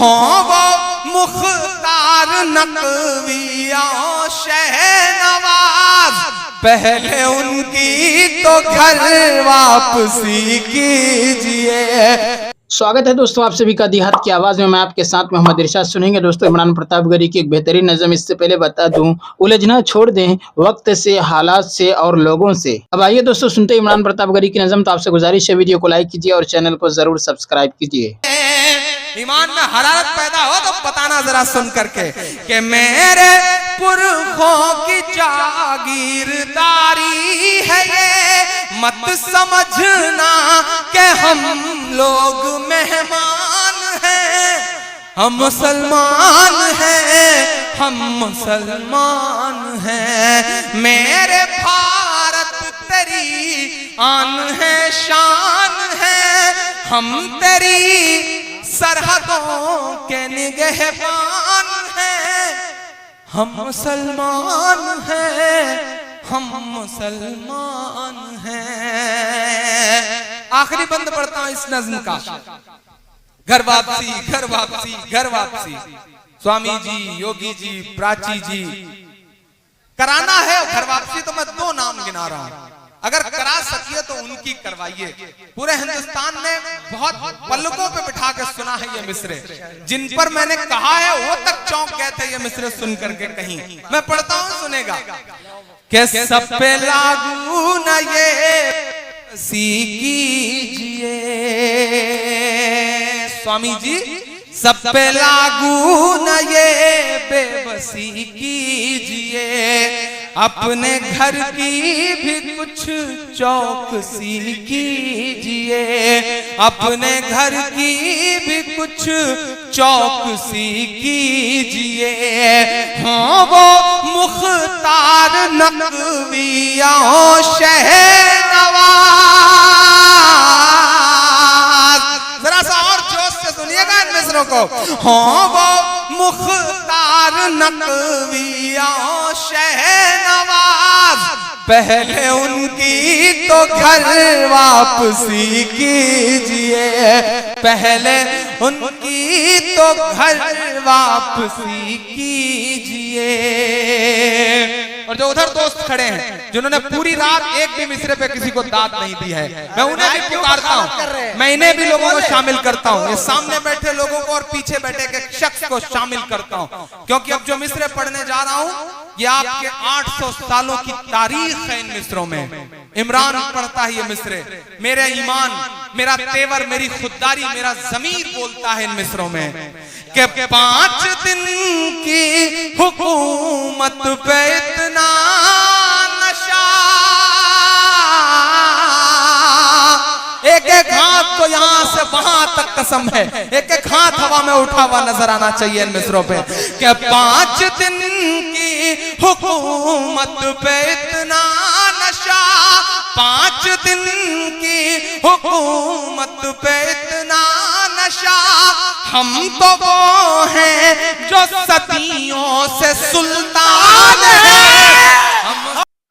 ہوں وہ مختار نقوی اور شہنواز، پہلے ان کی تو گھر واپسی کیجئے۔ سواگت ہے دوستو آپ سبھی کا دیہات کی آواز میں آپ کے ساتھ محمد ارشاد سنیں گے۔ دوستو عمران پرتاپ گڑھی کی ایک بہترین نظم، اس سے پہلے بتا دوں الجھنا چھوڑ دیں وقت سے، حالات سے اور لوگوں سے۔ اب آئیے دوستو سنتے ہیں عمران پرتاپ گڑھی کی نظم۔ تو آپ سے گزارش ہے ویڈیو کو لائک کیجیے اور چینل کو ضرور سبسکرائب کیجیے۔ ایمان میں حرارت پیدا ہو تو بتانا ذرا سن کر کے کہ میرے پرخوں کی جاگیرداری ہے یہ، مت سمجھنا کہ ہم لوگ مہمان ہیں، ہم مسلمان ہیں، ہم مسلمان ہیں۔ میرے بھارت تیری آن ہے، شان ہے، ہم تیری سرحدوں کے نگہبان ہیں، ہم مسلمان ہیں، ہم مسلمان ہیں۔ آخری بند پڑھتا ہوں اس نظم کا، گھر واپسی گھر واپسی گھر واپسی۔ سوامی جی، یوگی جی، پراچی جی، کرانا ہے گھر واپسی تو میں دو نام گنا رہا ہوں، اگر کرا سکیے تو ان کی کروائیے۔ پورے ہندوستان نے بہت پلکوں پہ بٹھا کے سنا ہے یہ مصرے، جن پر میں نے کہا ہے وہ تک چونک گئے تھے یہ مصرے سن کر کے کہیں۔ میں پڑھتا ہوں، سنے گا کہ سب پہ لاگو نہ یہ کیجئے، سوامی جی سب پہ لاگو نہ یہ بے بسی کیجئے، اپنے گھر کی بھی کچھ چوکسی کیجئے، اپنے گھر کی بھی کچھ چوکسی کیجئے۔ ہوں وہ مختار نقوی اور شہنواز، ذرا سا اور جوش سے سنیے گا ان مصروں کو۔ ہوں وہ مختار نقوی اور شہنواز، پہلے ان کی تو گھر واپسی کیجئے، پہلے ان کی تو گھر واپسی کیجئے۔ اور جو ادھر دوست کھڑے ہیں جنہوں نے پوری رات ایک بھی مصرے پہ کسی کو داد نہیں دی ہے، میں انہیں بھی پکارتا ہوں، میں انہیں بھی لوگوں کو شامل کرتا ہوں، یہ سامنے بیٹھے لوگوں کو اور پیچھے بیٹھے ایک شخص کو شامل کرتا ہوں، کیونکہ اب جو مصرے پڑھنے جا رہا ہوں یہ آپ کے 800 سالوں کی تاریخ ہے ان مصروں میں۔ عمران پڑھتا ہے یہ مصرے، میرا ایمان، میرا تیور، میری خودداری، میرا ضمیر بولتا ہے ان مصروں میں کہ 5 دن کی حکومت پہ اتنا نشہ، ایک ایک ہاتھ تو یہاں سے وہاں تک قسم ہے، ایک ایک ہاتھ ہوا میں اٹھا ہوا نظر آنا چاہیے ان مصروں پہ کہ 5 دن کی حکومت پہ اتنا نشہ، 5 دن کی حکومت پہ اتنا نشہ، ہم تو وہ ہیں جو صدیوں سے سلطان ہیں۔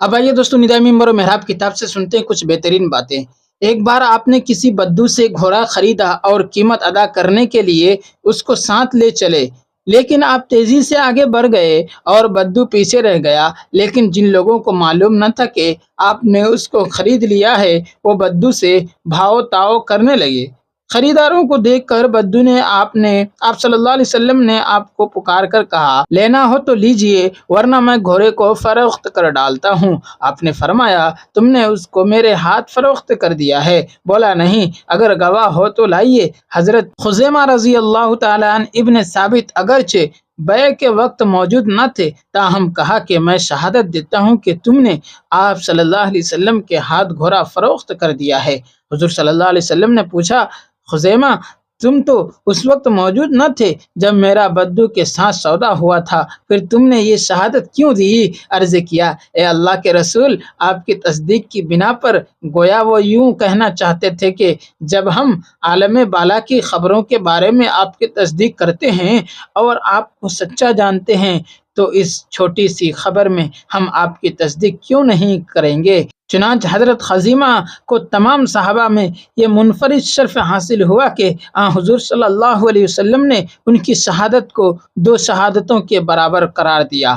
اب آئیے دوستو ندائی منبر و محراب کتاب سے سنتے ہیں کچھ بہترین باتیں۔ ایک بار آپ نے کسی بدو سے گھوڑا خریدا اور قیمت ادا کرنے کے لیے اس کو ساتھ لے چلے، لیکن آپ تیزی سے آگے بڑھ گئے اور بدو پیچھے رہ گیا، لیکن جن لوگوں کو معلوم نہ تھا کہ آپ نے اس کو خرید لیا ہے وہ بدو سے بھاؤ تاؤ کرنے لگے۔ خریداروں کو دیکھ کر بدو نے آپ صلی اللہ علیہ وسلم نے آپ کو پکار کر کہا، لینا ہو تو لیجئے ورنہ میں گھوڑے کو فروخت کر ڈالتا ہوں۔ آپ نے فرمایا، تم نے اس کو میرے ہاتھ فروخت کر دیا ہے؟ بولا، نہیں، اگر گواہ ہو تو لائیے۔ حضرت خزیمہ رضی اللہ تعالیٰ عنہ ابن ثابت اگرچہ بیع کے وقت موجود نہ تھے، تاہم کہا کہ میں شہادت دیتا ہوں کہ تم نے آپ صلی اللہ علیہ وسلم کے ہاتھ گھوڑا فروخت کر دیا ہے۔ حضور صلی اللہ علیہ وسلم نے پوچھا، خزیمہ تم تو اس وقت موجود نہ تھے جب میرا بدو کے ساتھ سودا ہوا تھا، پھر تم نے یہ شہادت کیوں دی؟ عرض کیا، اے اللہ کے رسول، آپ کی تصدیق کی بنا پر گویا وہ یوں کہنا چاہتے تھے کہ جب ہم عالم بالا کی خبروں کے بارے میں آپ کی تصدیق کرتے ہیں اور آپ کو سچا جانتے ہیں تو اس چھوٹی سی خبر میں ہم آپ کی تصدیق کیوں نہیں کریں گے؟ چنانچہ حضرت خزیمہ کو تمام صحابہ میں یہ منفرد شرف حاصل ہوا کہ حضور صلی اللہ علیہ وسلم نے ان کی شہادت کو 2 شہادتوں کے برابر قرار دیا۔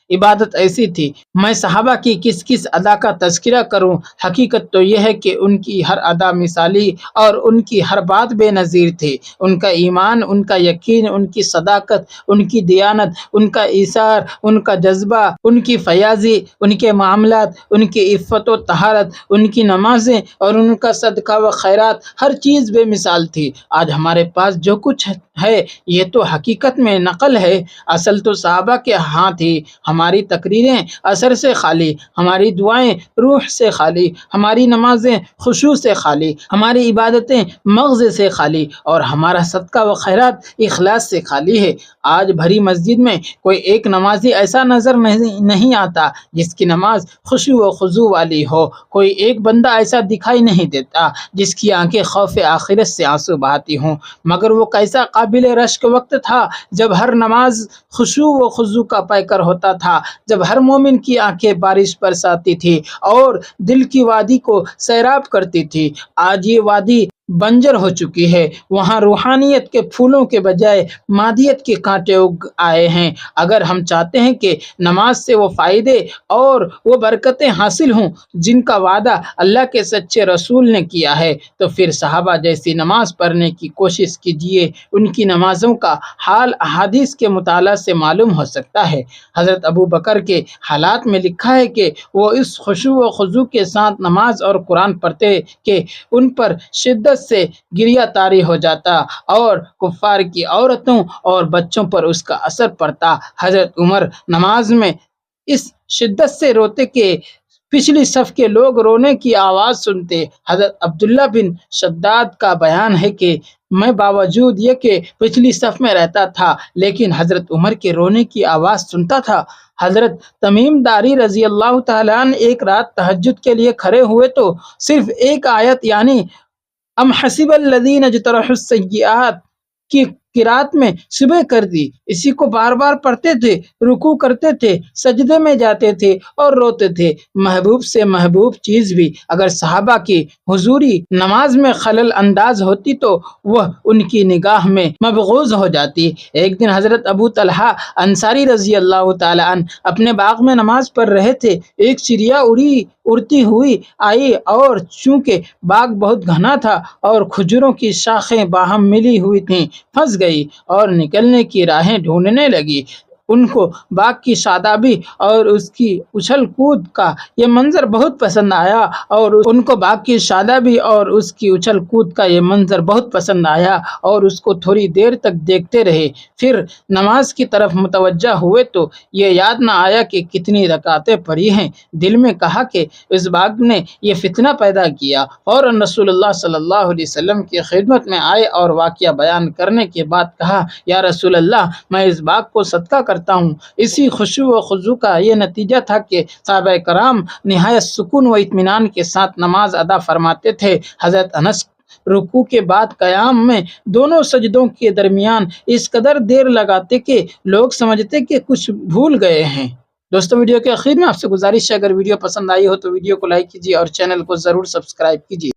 عبادت ایسی تھی، میں صحابہ کی کس کس ادا کا تذکرہ کروں؟ حقیقت تو یہ ہے کہ ان کی ہر ادا مثالی اور ان کی ہر بات بے نظیر تھی۔ ان کا ایمان، ان کا یقین، ان کی صداقت، ان کی دیانت، ان کا ایثار، ان کا جذبہ، ان کی فیاضی، ان کے معاملات، ان کی عفت و طہارت، ان کی نمازیں اور ان کا صدقہ و خیرات، ہر چیز بے مثال تھی۔ آج ہمارے پاس جو کچھ ہے یہ تو حقیقت میں نقل ہے، اصل تو صحابہ کے ہاں تھی۔ ہماری تقریریں اثر سے خالی، ہماری دعائیں روح سے خالی، ہماری نمازیں خشوع سے خالی، ہماری عبادتیں مغز سے خالی اور ہمارا صدقہ و خیرات اخلاص سے خالی ہے۔ آج بھری مسجد میں کوئی ایک نمازی ایسا نظر نہیں آتا جس کی نماز خشوع و خضوع والی ہو، کوئی ایک بندہ ایسا دکھائی نہیں دیتا جس کی آنکھیں خوف آخرت سے آنسو بہاتی ہوں۔ مگر وہ کیسا قابل رشک وقت تھا جب ہر نماز خشوع و خضوع کا پیکر ہوتا تھا، جب ہر مومن کی آنکھیں بارش برساتی تھی اور دل کی وادی کو سیراب کرتی تھی۔ آج یہ وادی بنجر ہو چکی ہے، وہاں روحانیت کے پھولوں کے بجائے مادیت کے کانٹے اگ آئے ہیں۔ اگر ہم چاہتے ہیں کہ نماز سے وہ فائدے اور وہ برکتیں حاصل ہوں جن کا وعدہ اللہ کے سچے رسول نے کیا ہے، تو پھر صحابہ جیسی نماز پڑھنے کی کوشش کیجیے۔ ان کی نمازوں کا حال احادیث کے مطالعہ سے معلوم ہو سکتا ہے۔ حضرت ابو بکر کے حالات میں لکھا ہے کہ وہ اس خشوع و خضوع کے ساتھ نماز اور قرآن پڑھتے کہ ان پر شدت سے گریہ طاری ہو جاتا اور کفار کی عورتوں اور بچوں پر اس کا اثر پڑتا۔ حضرت عمر نماز میں اس شدت سے روتے کہ پچھلی صف کے لوگ رونے کی آواز سنتے۔ حضرت عبداللہ بن شداد کا بیان ہے کہ میں باوجود یہ کہ پچھلی صف میں رہتا تھا لیکن حضرت عمر کے رونے کی آواز سنتا تھا۔ حضرت تمیم داری رضی اللہ تعالیٰ عنہ ایک رات تہجد کے لیے کھڑے ہوئے تو صرف ایک آیت یعنی ام حسب الذین اجترحوا السیئات کی قرات میں صبح کر دی، اسی کو بار بار پڑھتے تھے، رکوع کرتے تھے، سجدے میں جاتے تھے اور روتے تھے۔ محبوب سے محبوب چیز بھی اگر صحابہ کی حضوری نماز میں خلل انداز ہوتی تو وہ ان کی نگاہ میں مبغوض ہو جاتی۔ ایک دن حضرت ابو طلحہ انصاری رضی اللہ تعالی عنہ اپنے باغ میں نماز پڑھ رہے تھے، ایک چڑیا اڑتی ہوئی آئی اور چونکہ باغ بہت گھنا تھا اور کھجوروں کی شاخیں باہم ملی ہوئی تھیں، پھنس گئی اور نکلنے کی راہیں ڈھونڈنے لگی۔ ان کو باغ کی شادابی اور اس کی اچھل کود کا یہ منظر بہت پسند آیا اور اس کو تھوڑی دیر تک دیکھتے رہے۔ پھر نماز کی طرف متوجہ ہوئے تو یہ یاد نہ آیا کہ کتنی رکعتیں پڑھی ہیں۔ دل میں کہا کہ اس باغ نے یہ فتنہ پیدا کیا۔ فوراً رسول اللہ صلی اللہ علیہ وسلم کی خدمت میں آئے اور واقعہ بیان کرنے کے بعد کہا، یا رسول اللہ، میں اس باغ کو صدقہ کرتا ہوں۔ اسی خشوع و خضوع کا یہ نتیجہ تھا کہ صحابہ کرام نہایت سکون و اطمینان کے ساتھ نماز ادا فرماتے تھے۔ حضرت انس رکوع کے بعد قیام میں دونوں سجدوں کے درمیان اس قدر دیر لگاتے کہ لوگ سمجھتے کہ کچھ بھول گئے ہیں۔ دوستو، ویڈیو کے آخر میں آپ سے گزارش ہے، اگر ویڈیو پسند آئی ہو تو ویڈیو کو لائک کیجیے اور چینل کو ضرور سبسکرائب کیجیے۔